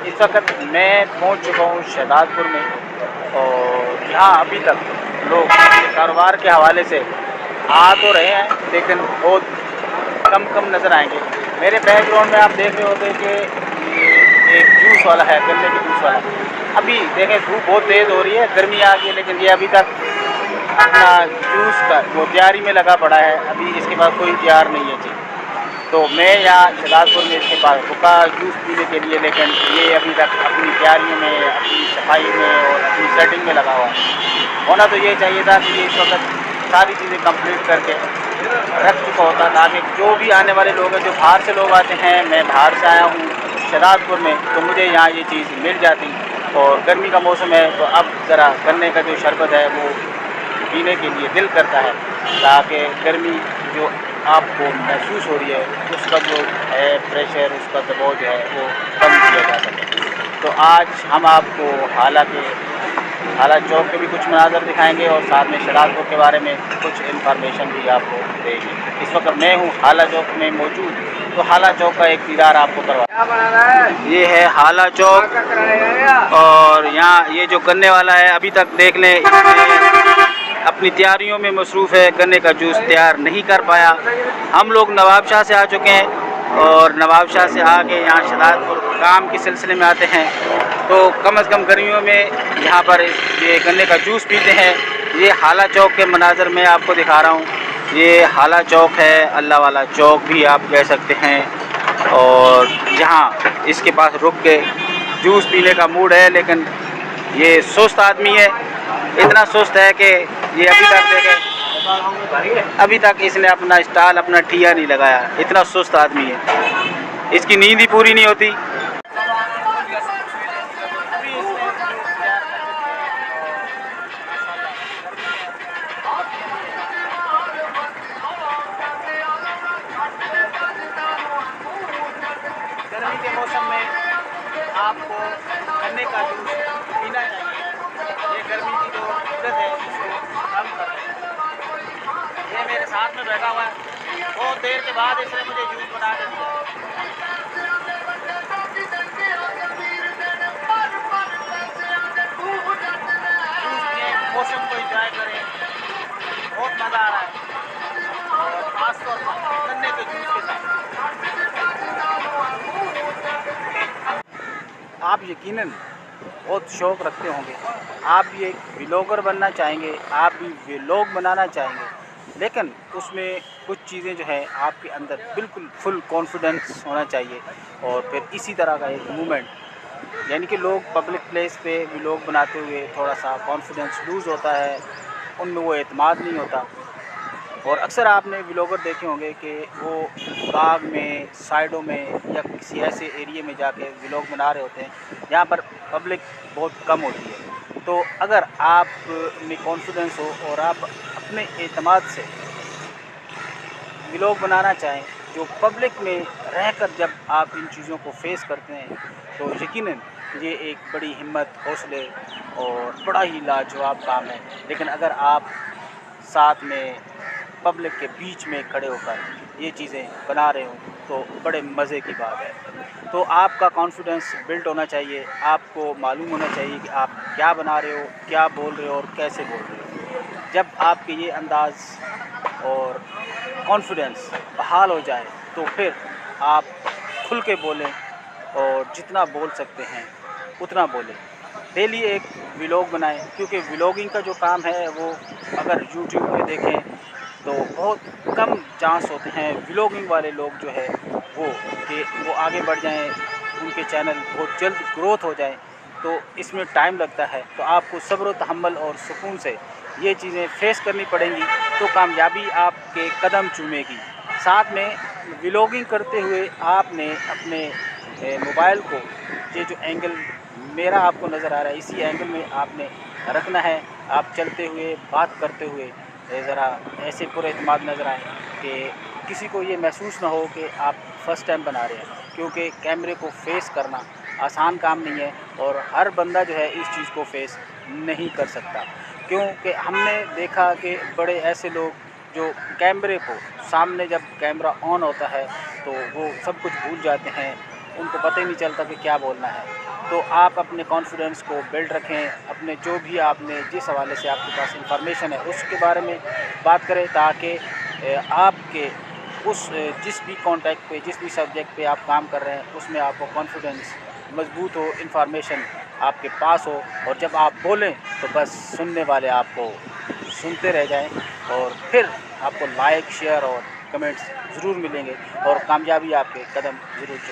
इस वक्त मैं पहुंच चुका हूं शहदादपुर में और यहाँ अभी तक लोग कारोबार के हवाले से आ तो रहे हैं लेकिन बहुत कम नज़र आएंगे। मेरे बैकग्राउंड में आप देख रहे होते कि ये एक जूस वाला है, गन्ने की जूस वाला। अभी देखें धूप बहुत तेज़ हो रही है, गर्मी आ गई है, लेकिन ये अभी तक अपना जूस का वो तैयारी में लगा पड़ा है। अभी इसके पास कोई तैयार नहीं है चीज़। तो मैं यहाँ शहदादपुर में इसके पास रुका जूस पीने के लिए, लेकिन ये अभी तक अपनी तैयारियों में, अपनी सफाई में और अपनी सेटिंग में लगा हुआ है। होना तो ये चाहिए था कि ये इस वक्त सारी चीज़ें कंप्लीट करके रख चुका होता, ताकि जो भी आने वाले लोग हैं, जो बाहर से लोग आते हैं, मैं बाहर से आया हूँ शहदादपुर में, तो मुझे यहाँ ये चीज़ मिल जाती। और गर्मी का मौसम है तो अब ज़रा गन्ने का जो शरबत है वो पीने के लिए दिल करता है, ताकि गर्मी जो आपको महसूस हो रही है उसका जो है प्रेशर, उसका दबाव जो है वो कम किया जा सके। तो आज हम आपको हाला चौक के भी कुछ मनाज़र दिखाएंगे और साथ में शहदादपुर के बारे में कुछ इन्फॉर्मेशन भी आपको देंगे। इस वक्त मैं हूँ हाला चौक में मौजूद, तो हाला चौक का एक दीदार आपको करवा। ये है हाला चौक और यहाँ ये जो गन्ने वाला है अभी तक देख लें अपनी तैयारियों में मसरूफ़ है, गन्ने का जूस तैयार नहीं कर पाया। हम लोग नवाबशाह से आ चुके हैं और नवाबशाह से आके यहाँ शहदादपुर काम के सिलसिले में आते हैं, तो कम से कम गर्मियों में यहाँ पर ये गन्ने का जूस पीते हैं। ये हाला चौक के मनाज़र मैं आपको दिखा रहा हूँ। ये हाला चौक है, अल्लाह वाला चौक भी आप कह सकते हैं। और यहाँ इसके पास रुक के जूस पीने का मूड है, लेकिन ये सुस्त आदमी है, इतना सुस्त है कि ये अभी तक इसने अपना स्टाल, अपना ठिया नहीं लगाया। इतना सुस्त आदमी है, इसकी नींद ही पूरी नहीं होती। गर्मी के मौसम में आपको गन्ने का जूस पीना चाहिए। ये गर्मी की जो शिद्दत है इसको कम कर देगा। ये मेरे साथ में बैठा हुआ है, बहुत देर के बाद इसने मुझे जूस बना के दिया। मौसम को एंजॉय करें, बहुत मज़ा आ रहा है और ख़ासतौर पर गन्ने के जूस के साथ। आप यकीनन बहुत शौक़ रखते होंगे, आप भी एक व्लॉगर बनना चाहेंगे, आप भी व्लॉग बनाना चाहेंगे, लेकिन उसमें कुछ चीज़ें जो है आपके अंदर बिल्कुल फुल कॉन्फिडेंस होना चाहिए। और फिर इसी तरह का एक मूवमेंट, यानी कि लोग पब्लिक प्लेस पे व्लॉग बनाते हुए थोड़ा सा कॉन्फिडेंस लूज़ होता है, उनमें वो एतमाद नहीं होता। और अक्सर आपने व्लॉगर देखे होंगे कि वो बाग में, साइडों में या किसी ऐसे एरिया में जाके व्लॉग बना रहे होते हैं जहाँ पर पब्लिक बहुत कम होती है। तो अगर आप में कॉन्फिडेंस हो और आप अपने एतमाद से व्लॉग बनाना चाहें, जो पब्लिक में रहकर जब आप इन चीज़ों को फेस करते हैं, तो यकीनन ये एक बड़ी हिम्मत, हौसले और बड़ा ही लाजवाब काम है। लेकिन अगर आप साथ में पब्लिक के बीच में खड़े होकर ये चीज़ें बना रहे हो तो बड़े मज़े की बात है। तो आपका कॉन्फिडेंस बिल्ड होना चाहिए, आपको मालूम होना चाहिए कि आप क्या बना रहे हो, क्या बोल रहे हो और कैसे बोल रहे हो। जब आपके ये अंदाज़ और कॉन्फिडेंस बहाल हो जाए तो फिर आप खुल के बोलें और जितना बोल सकते हैं उतना बोलें। डेली एक व्लॉग बनाएं, क्योंकि व्लॉगिंग का जो काम है वो अगर यूट्यूब पे देखें तो बहुत कम चांस होते हैं व्लॉगिंग वाले लोग जो है वो आगे बढ़ जाएं, उनके चैनल बहुत जल्द ग्रोथ हो जाए। तो इसमें टाइम लगता है, तो आपको सब्र व तहम्मुल और सुकून से ये चीज़ें फेस करनी पड़ेंगी, तो कामयाबी आपके कदम चूमेगी। साथ में व्लॉगिंग करते हुए आपने अपने मोबाइल को, ये जो एंगल मेरा आपको नज़र आ रहा है, इसी एंगल में आपने रखना है। आप चलते हुए, बात करते हुए ज़रा ऐसे पुरएतमाद नज़र आए कि किसी को ये महसूस ना हो कि आप फ़र्स्ट टाइम बना रहे हैं, क्योंकि कैमरे को फेस करना आसान काम नहीं है और हर बंदा जो है इस चीज़ को फेस नहीं कर सकता। क्योंकि हमने देखा कि बड़े ऐसे लोग जो कैमरे को सामने, जब कैमरा ऑन होता है तो वो सब कुछ भूल जाते हैं, उनको पता ही नहीं चलता कि क्या बोलना है। तो आप अपने कॉन्फिडेंस को बिल्ड रखें, अपने जो भी आपने जिस हवाले से आपके पास इंफॉर्मेशन है उसके बारे में बात करें, ताकि आपके उस जिस भी कॉन्टैक्ट पे, जिस भी सब्जेक्ट पे आप काम कर रहे हैं उसमें आपको कॉन्फिडेंस मज़बूत हो, इंफॉर्मेशन आपके पास हो, और जब आप बोलें तो बस सुनने वाले आपको सुनते रह जाएं, और फिर आपको लाइक, शेयर और कमेंट्स ज़रूर मिलेंगे, और कामयाबी आपके कदम ज़रूर चूमें।